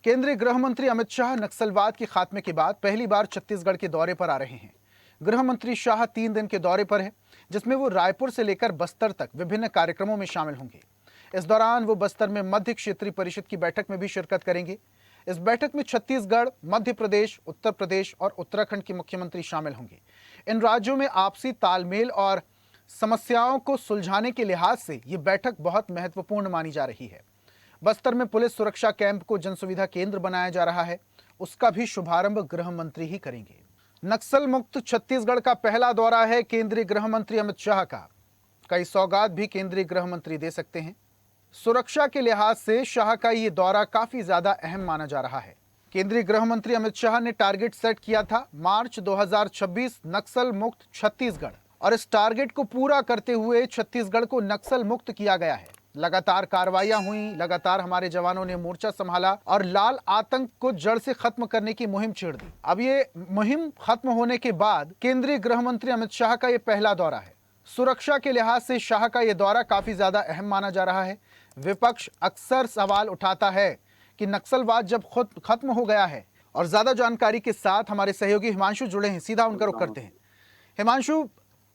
केंद्रीय गृह मंत्री अमित शाह नक्सलवाद के खात्मे के बाद पहली बार छत्तीसगढ़ के दौरे पर आ रहे हैं। गृह मंत्री शाह 3 दिन के दौरे पर हैं, जिसमें वो रायपुर से लेकर बस्तर तक विभिन्न कार्यक्रमों में शामिल होंगे। इस दौरान वो बस्तर में मध्य क्षेत्रीय परिषद की बैठक में भी शिरकत करेंगे। इस बैठक में छत्तीसगढ़, मध्य प्रदेश, उत्तर प्रदेश और उत्तराखंड के मुख्यमंत्री शामिल होंगे। इन राज्यों में आपसी तालमेल और समस्याओं को सुलझाने के लिहाज से ये बैठक बहुत महत्वपूर्ण मानी जा रही है। बस्तर में पुलिस सुरक्षा कैंप को जनसुविधा केंद्र बनाया जा रहा है, उसका भी शुभारंभ गृह मंत्री ही करेंगे। नक्सल मुक्त छत्तीसगढ़ का पहला दौरा है केंद्रीय गृह मंत्री अमित शाह का। कई सौगात भी केंद्रीय गृह मंत्री दे सकते हैं। सुरक्षा के लिहाज से शाह का ये दौरा काफी ज्यादा अहम माना जा रहा है। केंद्रीय गृह मंत्री अमित शाह ने टारगेट सेट किया था मार्च 2026 नक्सल मुक्त छत्तीसगढ़, और इस टारगेट को पूरा करते हुए छत्तीसगढ़ को नक्सल मुक्त किया गया है। लगातार कार्रवाइयां हुई, लगातार हमारे जवानों ने मोर्चा संभाला और लाल आतंक को जड़ से खत्म करने की मुहिम छेड़ दी। अब ये मुहिम खत्म होने के बाद केंद्रीय गृह मंत्री अमित शाह का ये पहला दौरा है। सुरक्षा के लिहाज से शाह का ये दौरा काफी ज्यादा अहम माना जा रहा है। विपक्ष अक्सर सवाल उठाता है कि नक्सलवाद जब खुद खत्म हो गया है, और ज्यादा जानकारी के साथ हमारे सहयोगी हिमांशु जुड़े हैं, सीधा उनका रुख करते हैं। हिमांशु,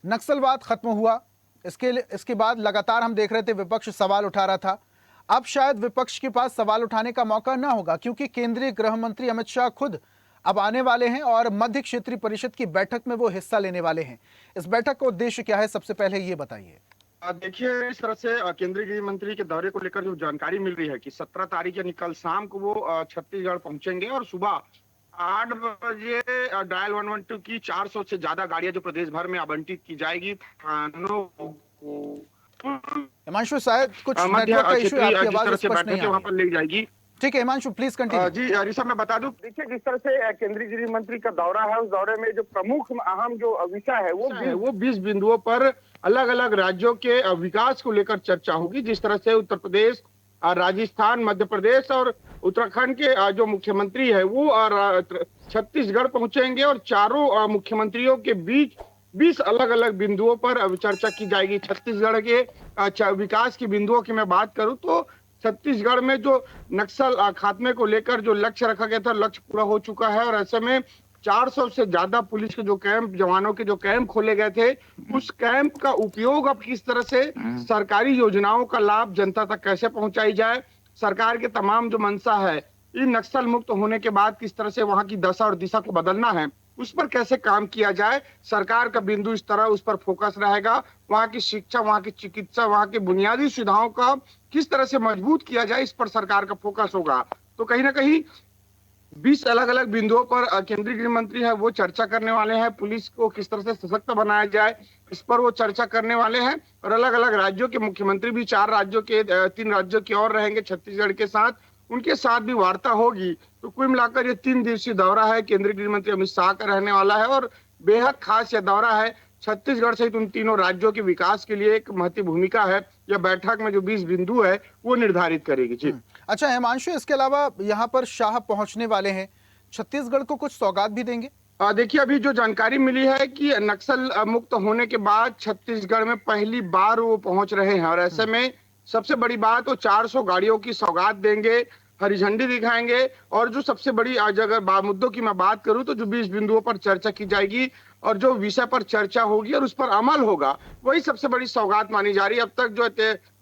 नक्सलवाद खत्म हुआ, इसके बाद लगातार हम देख रहे थे विपक्ष सवाल उठा रहा था। अब शायद विपक्ष के पास सवाल उठाने का मौका ना होगा, क्योंकि केंद्रीय गृह मंत्री अमित शाह खुद अब आने वाले हैं और मध्य क्षेत्रीय परिषद की बैठक में वो हिस्सा लेने वाले हैं। इस बैठक का उद्देश्य क्या है, सबसे पहले ये बताइए। देखिए, इस तरह से केंद्रीय गृह मंत्री के दौरे को लेकर जो जानकारी मिल रही है कि 17 तारीख यानी कल शाम को वो छत्तीसगढ़ पहुंचेंगे और सुबह 8 बजे डायल 112 की 400 से ज्यादा गाड़ियां जो प्रदेश भर में आवंटित की जाएगी थानों को। हिमांशु, शायद कुछ नेटवर्क का इशू है, आपकी आवाज स्पष्ट नहीं आ रही। वहां पर ले जाएगी। ठीक है हिमांशु, प्लीज कंटिन्यू। जी ऋषभ, मैं बता दूं, देखिए जिस तरह से केंद्रीय गृह मंत्री का दौरा है, उस दौरे में जो प्रमुख अहम जो विषय है वो 20 बिंदुओं पर अलग अलग राज्यों के विकास को लेकर चर्चा होगी। जिस तरह से उत्तर प्रदेश, राजस्थान, मध्य प्रदेश और उत्तराखंड के जो मुख्यमंत्री है वो छत्तीसगढ़ पहुंचेंगे और चारों मुख्यमंत्रियों के बीच 20 अलग अलग बिंदुओं पर चर्चा की जाएगी। छत्तीसगढ़ के विकास की बिंदुओं की मैं बात करूं तो छत्तीसगढ़ में जो नक्सल खात्मे को लेकर जो लक्ष्य रखा गया था, लक्ष्य पूरा हो चुका है और ऐसे में 400 से ज्यादा पुलिस के जो कैंप, जवानों के जो कैंप खोले गए थे, उस कैंप का उपयोग अब किस तरह से सरकारी योजनाओं का लाभ जनता तक कैसे पहुंचाई जाए, सरकार के तमाम जो मंशा है इन नक्सल मुक्त होने के बाद किस तरह से वहां की दशा और दिशा को बदलना है, उस पर कैसे काम किया जाए, सरकार का बिंदु इस तरह उस पर फोकस रहेगा। वहां की शिक्षा, वहां की चिकित्सा, वहां की बुनियादी सुविधाओं का किस तरह से मजबूत किया जाए, इस पर सरकार का फोकस होगा। तो कहीं ना कहीं 20 अलग अलग बिंदुओं पर केंद्रीय गृह मंत्री है वो चर्चा करने वाले हैं। पुलिस को किस तरह से सशक्त बनाया जाए, इस पर वो चर्चा करने वाले हैं। और अलग अलग राज्यों के मुख्यमंत्री भी 4 राज्यों के 3 राज्यों के और रहेंगे छत्तीसगढ़ के साथ, उनके साथ भी वार्ता होगी। तो कुल मिलाकर ये 3 दिवसीय दौरा है केंद्रीय गृह मंत्री अमित शाह का रहने वाला है और बेहद खास यह दौरा है। छत्तीसगढ़ सहित उन तीनों राज्यों के विकास के लिए एक महत्वपूर्ण भूमिका है। यह बैठक में जो 20 बिंदु है वो निर्धारित करेगी। जी अच्छा हिमांशु, इसके अलावा यहाँ पर शाह पहुंचने वाले हैं, छत्तीसगढ़ को कुछ सौगात भी देंगे? देखिए, अभी जो जानकारी मिली है कि नक्सल मुक्त होने के बाद छत्तीसगढ़ में पहली बार वो पहुंच रहे हैं और ऐसे में सबसे बड़ी बात वो 400 गाड़ियों की सौगात देंगे, हरी झंडी दिखाएंगे। और जो सबसे बड़ी आज अगर मुद्दों की मैं बात करूं तो जो 20 बिंदुओं पर चर्चा की जाएगी और जो विषय पर चर्चा होगी और उस पर अमल होगा, वही सबसे बड़ी सौगात मानी जा रही है। अब तक जो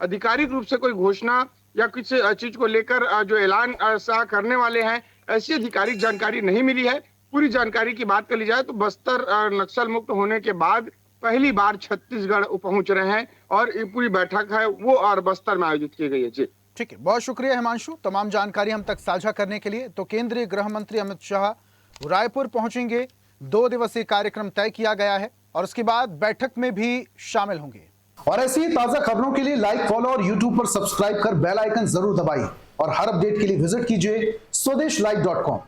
आधिकारिक रूप से कोई घोषणा या किसी चीज को लेकर जो ऐलान शाह करने वाले हैं, ऐसी आधिकारिक जानकारी नहीं मिली है। पूरी जानकारी की बात कर ली जाए तो बस्तर नक्सल मुक्त होने के बाद पहली बार छत्तीसगढ़ पहुंच रहे हैं और ये पूरी बैठक है वो और बस्तर में आयोजित की गई है। जी ठीक है, बहुत शुक्रिया हिमांशु, तमाम जानकारी हम तक साझा करने के लिए। तो केंद्रीय गृह मंत्री अमित शाह रायपुर पहुंचेंगे, 2 दिवसीय कार्यक्रम तय किया गया है और उसके बाद बैठक में भी शामिल होंगे। और ऐसी ताजा खबरों के लिए लाइक, फॉलो और यूट्यूब पर सब्सक्राइब कर बेल आइकन जरूर दबाइए और हर अपडेट के लिए विजिट कीजिए स्वदेशलाइव.com।